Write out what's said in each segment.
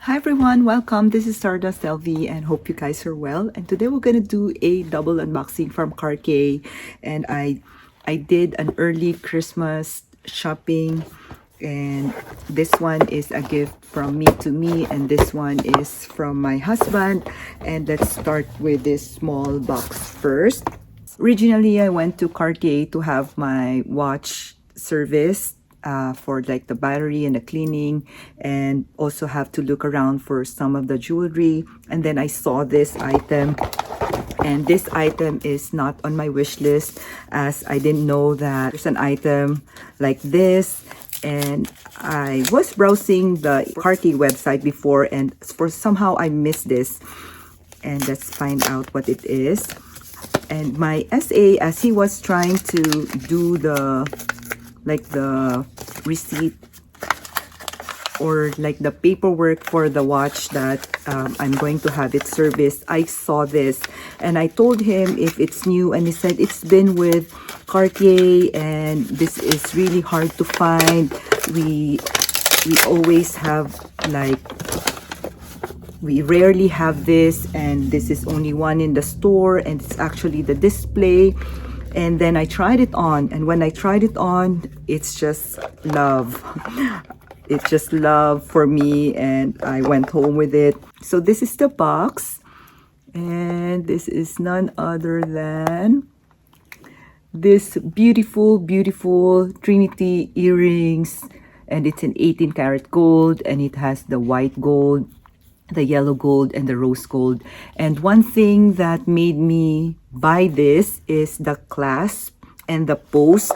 Hi everyone, welcome. This is Stardust LV and hope you guys are well. And today we're gonna do a double unboxing from Cartier. And I did an early Christmas shopping, and this one is a gift from me to me, and this one is from my husband. And let's start with this small box first. Originally, I went to Cartier to have my watch serviced for like the battery and the cleaning, and also have to look around for some of the jewelry. And then I saw this item, and this item is not on my wish list, as I didn't know that there's an item like this. And I was browsing the Cartier website before, and for somehow I missed this. And let's find out what it is. And my SA, as he was trying to do the receipt or like the paperwork for the watch that I'm going to have it serviced, I saw this and I told him if it's new, and he said it's been with Cartier and this is really hard to find. We always have we rarely have this, and this is only one in the store, and it's actually the display. And then I tried it on, and when I tried it on, it's just love. It's just love for me, and I went home with it. So this is the box, and this is none other than this beautiful Trinity earrings, and it's in 18 karat gold, and it has the white gold, the yellow gold, and the rose gold. And one thing that made me buy this is the clasp and the post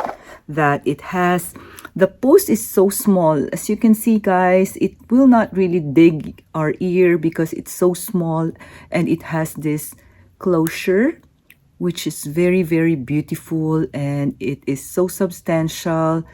that it has. The post is so small, as you can see guys. It will not really dig our ear because it's so small, and it has this closure which is very beautiful, and it is so substantial,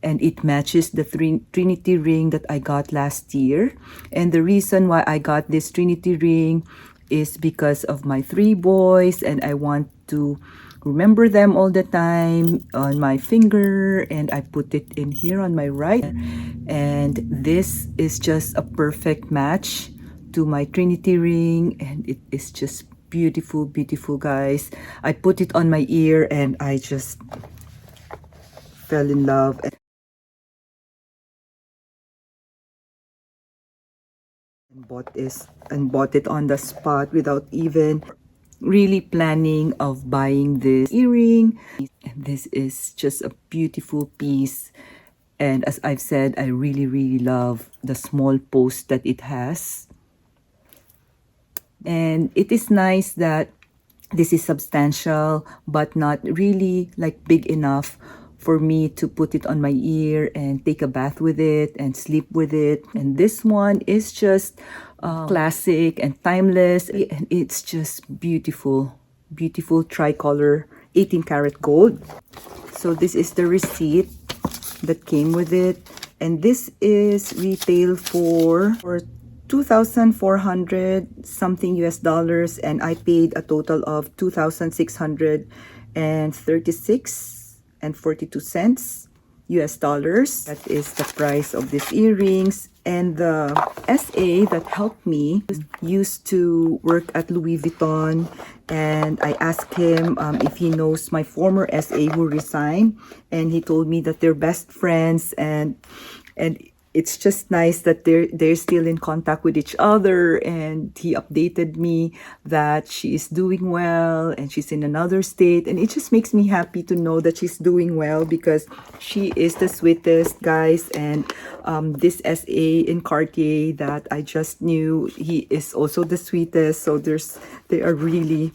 and it matches the Trinity ring that I got last year. And the reason why I got this Trinity ring is because of my 3 boys, and I want to remember them all the time on my finger, and I put it in here on my right. And this is just a perfect match to my Trinity ring, and it is just beautiful guys. I put it on my ear and I just fell in love. And bought it on the spot without even really planning of buying this earring. And this is just a beautiful piece, and as I've said, I really love the small post that it has. And it is nice that this is substantial but not really like big enough for me to put it on my ear and take a bath with it and sleep with it. And this one is just classic and timeless, and it's just beautiful tricolor 18 karat gold. So this is the receipt that came with it, and this is retail for 2,400 something US dollars, and I paid a total of 2,636 and 42 cents US dollars. That is the price of these earrings. And the SA that helped me used to work at Louis Vuitton, and I asked him if he knows my former SA who resigned, and he told me that they're best friends, and it's just nice that they're still in contact with each other. And he updated me that she is doing well and she's in another state, and it just makes me happy to know that she's doing well, because she is the sweetest, guys. And this SA in Cartier that I just knew, he is also the sweetest. So they are really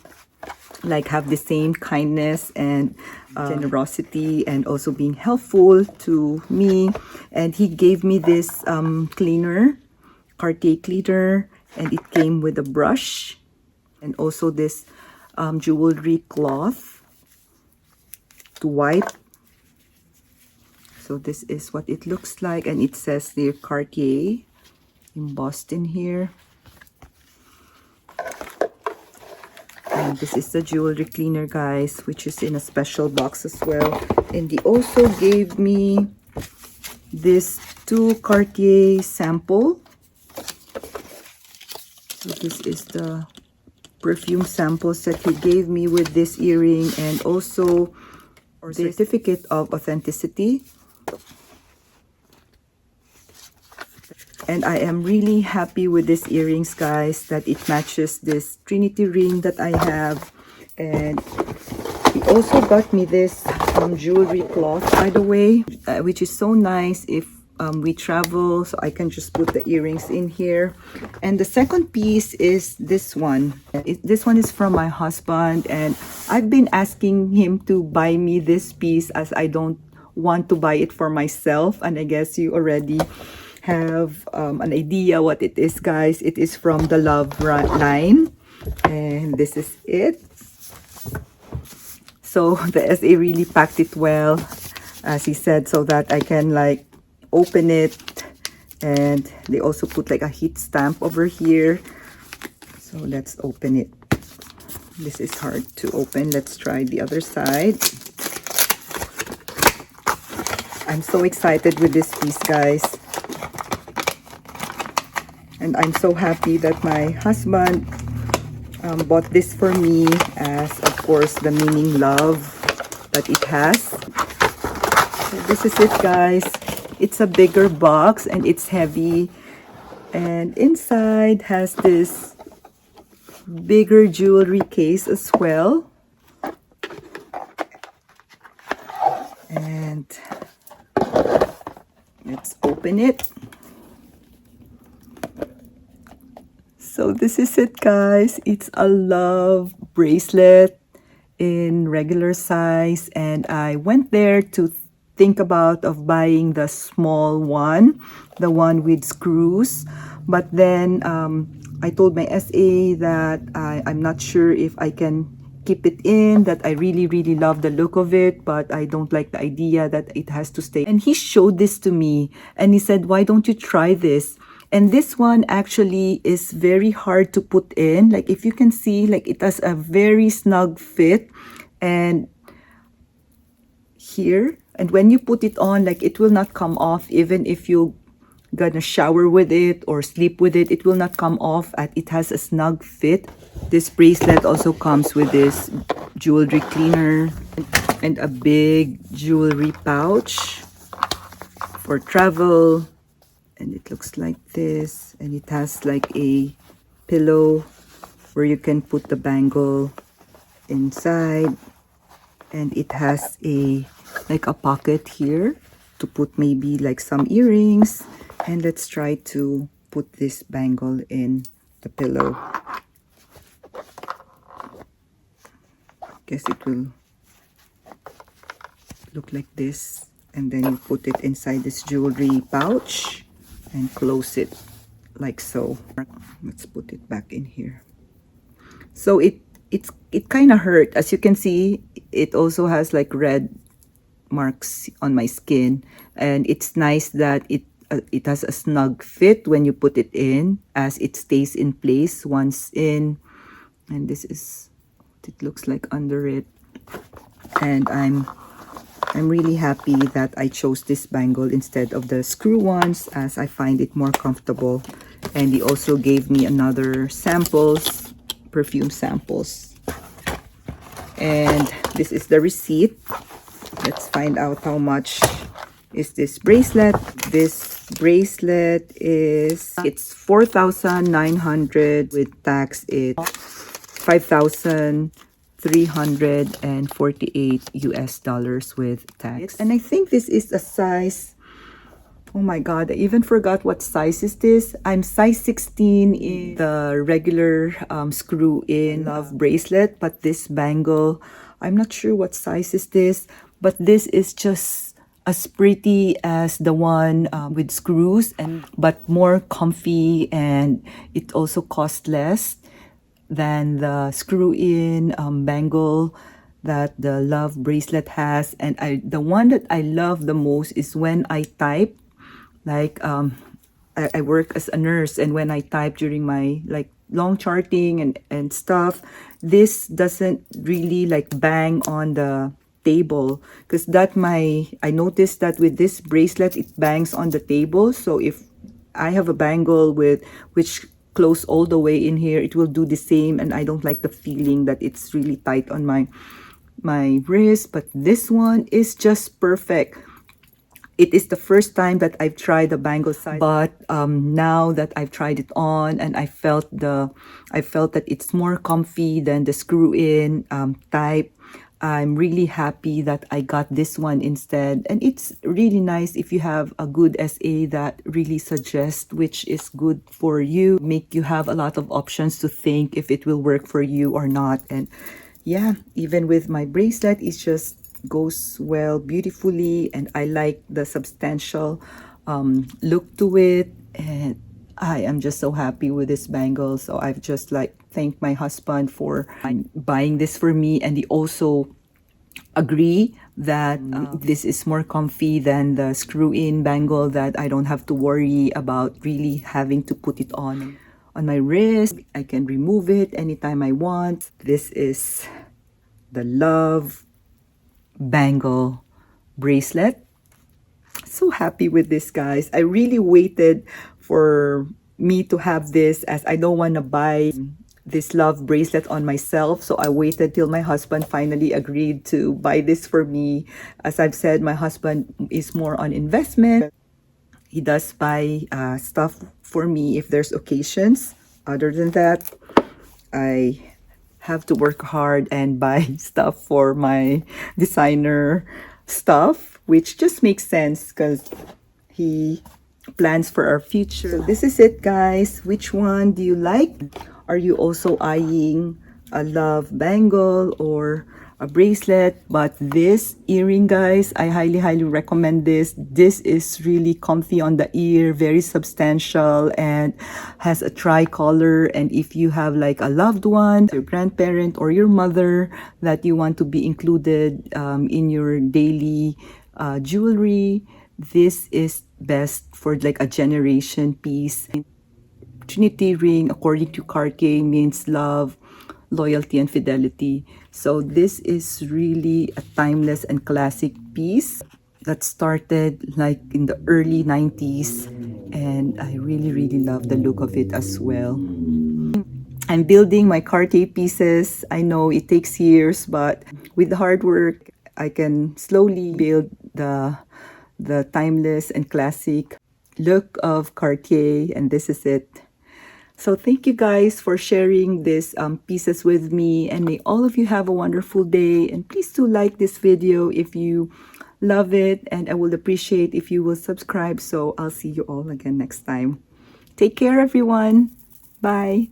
like have the same kindness and generosity, and also being helpful to me. And he gave me this cleaner, Cartier cleaner, and it came with a brush and also this jewelry cloth to wipe. So this is what it looks like, and it says there Cartier embossed in here. And this is the jewelry cleaner, guys, which is in a special box as well. And he also gave me this 2 Cartier sample So this is the perfume samples that he gave me with this earring, and also or certificate of authenticity. And I am really happy with these earrings, guys, that it matches this Trinity ring that I have. And he also got me this jewelry cloth, by the way, which is so nice if we travel, so I can just put the earrings in here. And the second piece is this one. This one is from my husband, and I've been asking him to buy me this piece as I don't want to buy it for myself. And I guess you already have an idea what it is, guys. It is from the Love line, and this is it. So the SA really packed it well, as he said, so that I can like open it. And they also put like a heat stamp over here. So let's open it. This is hard to open. Let's try the other side. I'm so excited with this piece, guys. And I'm so happy that my husband bought this for me, as of course the meaning love that it has. So this is it, guys. It's a bigger box and it's heavy, and inside has this bigger jewelry case as well. And let's open it. So this is it, guys. It's a love bracelet in regular size, and I went there to think about of buying the small one, the one with screws. But then I told my SA that I'm not sure if I can keep it in, that I really love the look of it, but I don't like the idea that it has to stay. And he showed this to me and he said, why don't you try this? And this one actually is very hard to put in. Like if you can see, like it has a very snug fit, and here, and when you put it on, like it will not come off. Even if you gonna shower with it or sleep with it, it will not come off. It has a snug fit. This bracelet also comes with this jewelry cleaner and a big jewelry pouch for travel. And it looks like this, and it has like a pillow where you can put the bangle inside, and it has a like a pocket here to put maybe like some earrings. And let's try to put this bangle in the pillow. Guess it will look like this, and then you put it inside this jewelry pouch and close it like so. Let's put it back in here. So it kind of hurt. As you can see, it also has like red marks on my skin, and it's nice that it has a snug fit when you put it in, as it stays in place once in. And this is what it looks like under it. And I'm really happy that I chose this bangle instead of the screw ones, as I find it more comfortable. And he also gave me another samples, perfume samples. And this is the receipt. Let's find out how much is this bracelet. This bracelet is, it's 4,900 with tax. It's 5,348 US dollars with tax. And I think this is a size, oh my god, I even forgot what size is this. I'm size 16 in the regular screw in love bracelet, but this bangle, I'm not sure what size is this, but this is just as pretty as the one with screws, but more comfy, and it also costs less than the screw-in bangle that the love bracelet has. And the one that I love the most is when I type, like I work as a nurse, and when I type during my like long charting and stuff, this doesn't really like bang on the table, because I noticed that with this bracelet it bangs on the table. So if I have a bangle which close all the way in here, it will do the same, and I don't like the feeling that it's really tight on my wrist. But this one is just perfect. It is the first time that I've tried the bangle size, but now that I've tried it on, and I felt that it's more comfy than the screw-in type. I'm really happy that I got this one instead, and it's really nice if you have a good SA that really suggests which is good for you, make you have a lot of options to think if it will work for you or not. And yeah, even with my bracelet, it just goes well beautifully, and I like the substantial look to it, and I am just so happy with this bangle. So I've just like thanked my husband for buying this for me, and he also agree that this is more comfy than the screw-in bangle, that I don't have to worry about really having to put it on my wrist. I can remove it anytime I want. This is the Love Bangle bracelet. So happy with this, guys. I really waited for me to have this, as I don't want to buy this Love bracelet on myself. So I waited till my husband finally agreed to buy this for me. As I've said, my husband is more on investment. He does buy stuff for me if there's occasions. Other than that, I have to work hard and buy stuff for my designer stuff, which just makes sense because he plans for our future. So this is it, guys. Which one do you like? Are you also eyeing a Love bangle or a bracelet? But this earring, guys, I highly recommend this. This is really comfy on the ear, very substantial, and has a tricolor. And if you have like a loved one, your grandparent or your mother that you want to be included in your daily jewelry, this is best for like a generation piece. Trinity ring, according to Cartier, means love, loyalty, and fidelity. So this is really a timeless and classic piece that started like in the early 90s, and I really love the look of it as well. I'm building my Cartier pieces. I know it takes years, but with hard work, I can slowly build the timeless and classic look of Cartier, and this is it. So thank you guys for sharing these pieces with me, and may all of you have a wonderful day. And please do like this video if you love it, and I will appreciate if you will subscribe. So I'll see you all again next time. Take care, everyone. Bye.